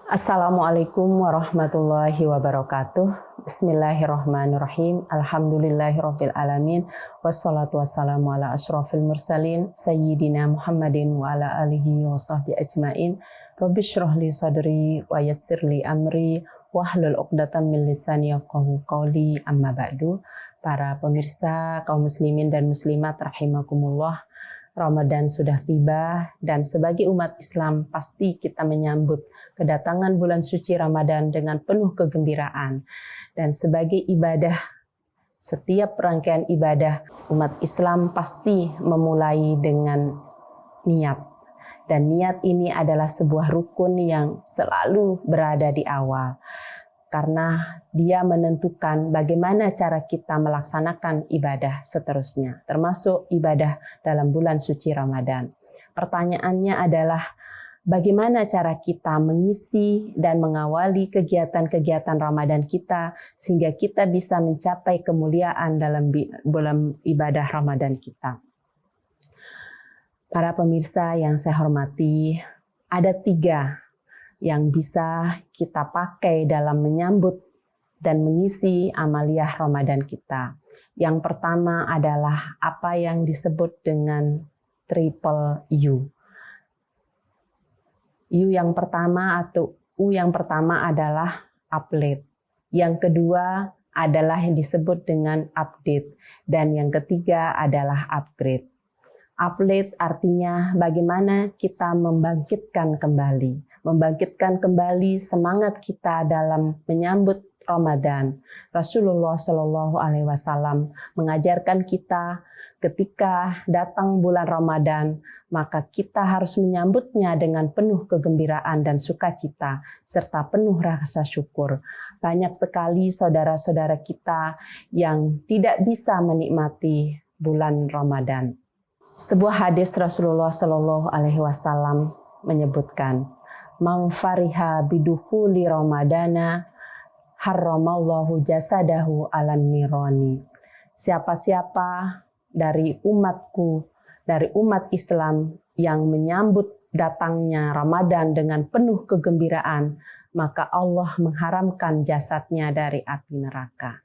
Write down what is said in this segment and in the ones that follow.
Assalamualaikum warahmatullahi wabarakatuh. Bismillahirrahmanirrahim. Alhamdulillahirabbil alamin. Wassalatu wassalamu ala asyrofil mursalin sayyidina Muhammadin wa ala alihi wa sahbihi ajmain. Rabbi shrah li sadri wa yassir li amri wahlul 'uqdatam min lisani yafqahu qawli. Amma ba'du. Para pemirsa kaum muslimin dan muslimat rahimakumullah. Ramadan sudah tiba dan sebagai umat Islam pasti kita menyambut kedatangan bulan suci Ramadan dengan penuh kegembiraan. Dan sebagai ibadah, setiap rangkaian ibadah umat Islam pasti memulai dengan niat. Dan niat ini adalah sebuah rukun yang selalu berada di awal. Karena dia menentukan bagaimana cara kita melaksanakan ibadah seterusnya, termasuk ibadah dalam bulan suci Ramadan. Pertanyaannya adalah bagaimana cara kita mengisi dan mengawali kegiatan-kegiatan Ramadan kita sehingga kita bisa mencapai kemuliaan dalam bulan ibadah Ramadan kita. Para pemirsa yang saya hormati, ada 3 yang bisa kita pakai dalam menyambut dan mengisi amaliyah Ramadan kita. Yang pertama adalah apa yang disebut dengan triple U. U yang pertama atau U yang pertama adalah upgrade. Yang kedua adalah yang disebut dengan update. Dan yang ketiga adalah upgrade. Upgrade artinya bagaimana kita membangkitkan kembali semangat kita dalam menyambut Ramadan. Rasulullah Shallallahu Alaihi Wasallam mengajarkan kita ketika datang bulan Ramadan, maka kita harus menyambutnya dengan penuh kegembiraan dan sukacita serta penuh rasa syukur. Banyak sekali saudara-saudara kita yang tidak bisa menikmati bulan Ramadan. Sebuah hadis Rasulullah Shallallahu Alaihi Wasallam menyebutkan, "Man fariha bidukhuli Ramadana harramallahu jasadahu alan nirani." Siapa-siapa dari umatku, dari umat Islam yang menyambut datangnya Ramadan dengan penuh kegembiraan, maka Allah mengharamkan jasadnya dari api neraka.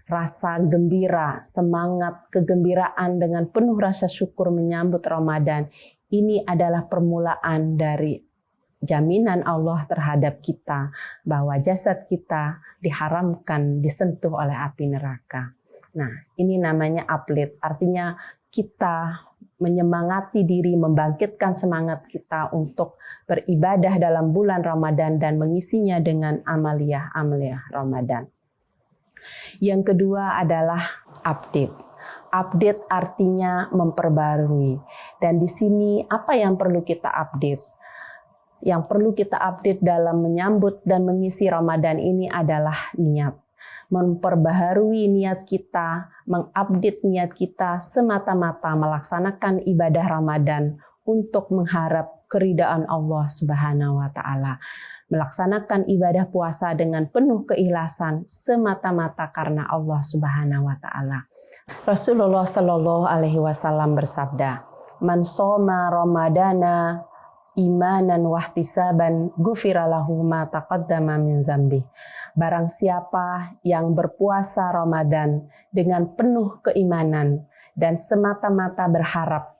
Rasa gembira, semangat, kegembiraan dengan penuh rasa syukur menyambut Ramadan, ini adalah permulaan dari jaminan Allah terhadap kita bahwa jasad kita diharamkan disentuh oleh api neraka. Nah, ini namanya upgrade, artinya kita menyemangati diri, membangkitkan semangat kita untuk beribadah dalam bulan Ramadan dan mengisinya dengan amaliyah Ramadan. Yang kedua adalah update. Update artinya memperbarui. Dan di sini apa yang perlu kita update? Yang perlu kita update dalam menyambut dan mengisi Ramadan ini adalah niat. Memperbaharui niat kita, mengupdate niat kita semata-mata melaksanakan ibadah Ramadan untuk mengharap keridaan Allah Subhanahu wa taala. Melaksanakan ibadah puasa dengan penuh keikhlasan semata-mata karena Allah Subhanahu wa taala. Rasulullah Shallallahu Alaihi Wasallam bersabda, "Man shoma Ramadana imanan wahtisaban ghufira lahu ma taqaddama min dzambi." Barang siapa yang berpuasa Ramadan dengan penuh keimanan dan semata-mata berharap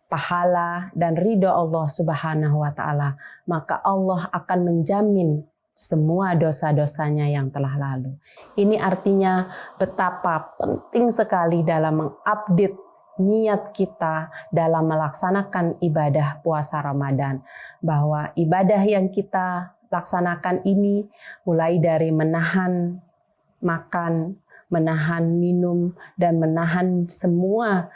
pahala dan ridho Allah Subhanahu wa taala, maka Allah akan menjamin semua dosa-dosanya yang telah lalu. Ini artinya betapa penting sekali dalam mengupdate niat kita dalam melaksanakan ibadah puasa Ramadan. Bahwa ibadah yang kita laksanakan ini mulai dari menahan makan, menahan minum, dan menahan semua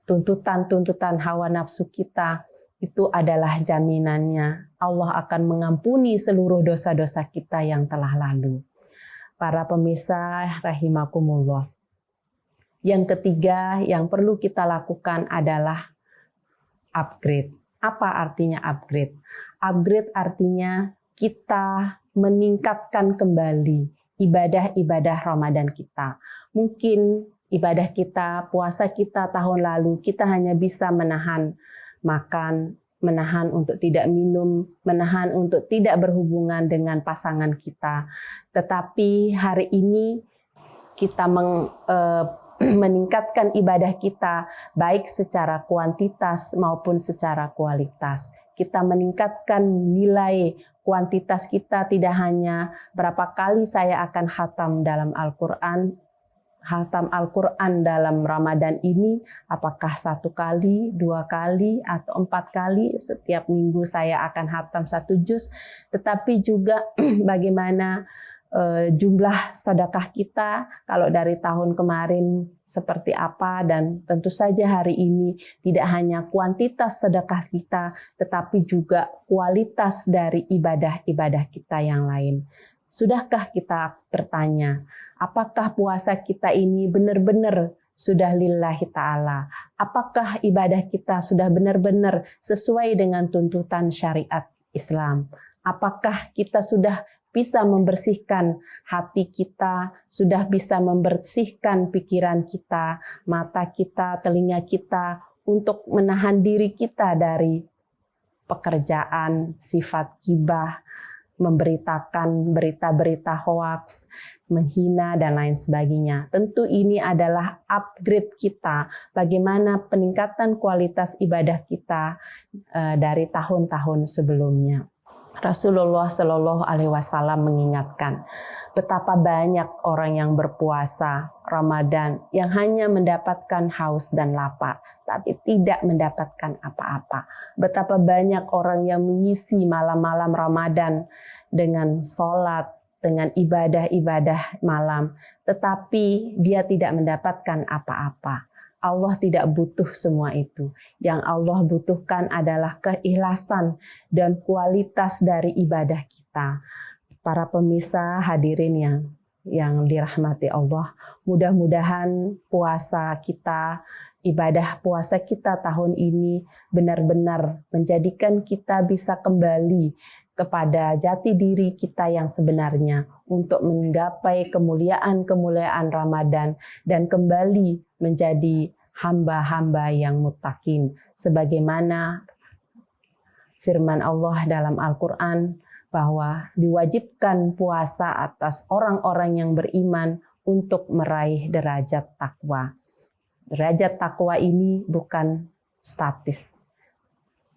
tuntutan hawa nafsu kita, itu adalah jaminannya Allah akan mengampuni seluruh dosa-dosa kita yang telah lalu. Para pemirsa rahimakumullah. Yang ketiga yang perlu kita lakukan adalah upgrade. Apa artinya upgrade? Upgrade artinya kita meningkatkan kembali ibadah-ibadah Ramadan kita. Mungkin ibadah kita, puasa kita tahun lalu, kita hanya bisa menahan makan, menahan untuk tidak minum, menahan untuk tidak berhubungan dengan pasangan kita. Tetapi hari ini kita meningkatkan ibadah kita baik secara kuantitas maupun secara kualitas. Kita meningkatkan nilai kuantitas kita, tidak hanya berapa kali saya akan khatam dalam Al-Quran, khatam Al-Quran dalam Ramadan ini, apakah 1 kali, 2 kali, atau 4 kali, setiap minggu saya akan khatam 1 juz, tetapi juga bagaimana jumlah sedekah kita, kalau dari tahun kemarin seperti apa, dan tentu saja hari ini tidak hanya kuantitas sedekah kita, tetapi juga kualitas dari ibadah-ibadah kita yang lain. Sudahkah kita bertanya, apakah puasa kita ini benar-benar sudah lillahi ta'ala? Apakah ibadah kita sudah benar-benar sesuai dengan tuntutan syariat Islam? Apakah kita sudah bisa membersihkan hati kita, sudah bisa membersihkan pikiran kita, mata kita, telinga kita, untuk menahan diri kita dari pekerjaan, sifat ghibah, memberitakan berita-berita hoaks, menghina, dan lain sebagainya. Tentu ini adalah upgrade kita, bagaimana peningkatan kualitas ibadah kita dari tahun-tahun sebelumnya. Rasulullah Shallallahu Alaihi Wasallam mengingatkan betapa banyak orang yang berpuasa Ramadan yang hanya mendapatkan haus dan lapar, tapi tidak mendapatkan apa-apa. Betapa banyak orang yang mengisi malam-malam Ramadan dengan sholat, dengan ibadah-ibadah malam, tetapi dia tidak mendapatkan apa-apa. Allah tidak butuh semua itu. Yang Allah butuhkan adalah keikhlasan dan kualitas dari ibadah kita. Para pemirsa hadirin yang dirahmati Allah, mudah-mudahan puasa kita, ibadah puasa kita tahun ini benar-benar menjadikan kita bisa kembali kepada jati diri kita yang sebenarnya untuk menggapai kemuliaan-kemuliaan Ramadan dan kembali menjadi hamba-hamba yang muttaqin, sebagaimana firman Allah dalam Al-Quran bahwa diwajibkan puasa atas orang-orang yang beriman untuk meraih derajat takwa. Derajat takwa ini bukan statis,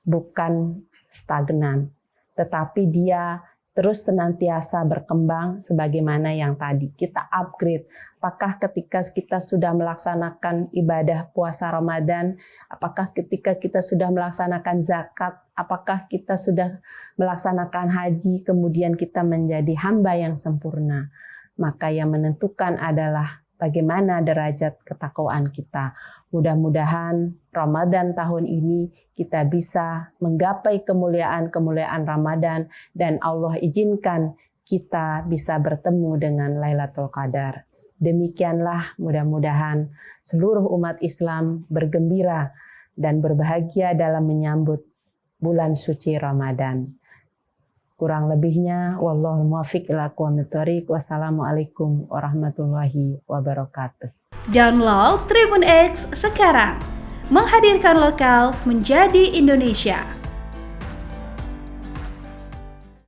bukan stagnan, tetapi dia terus senantiasa berkembang sebagaimana yang tadi kita upgrade. Apakah ketika kita sudah melaksanakan ibadah puasa Ramadan, apakah ketika kita sudah melaksanakan zakat, apakah kita sudah melaksanakan haji, kemudian kita menjadi hamba yang sempurna. Maka yang menentukan adalah bagaimana derajat ketakwaan kita. Mudah-mudahan Ramadan tahun ini kita bisa menggapai kemuliaan-kemuliaan Ramadan dan Allah izinkan kita bisa bertemu dengan Lailatul Qadar. Demikianlah mudah-mudahan seluruh umat Islam bergembira dan berbahagia dalam menyambut bulan suci Ramadan. Kurang lebihnya, wallahul muwaffiq ila aqwamit thoriq. Wassalamualaikum warahmatullahi wabarakatuh. Download Tribun X sekarang, menghadirkan lokal menjadi Indonesia.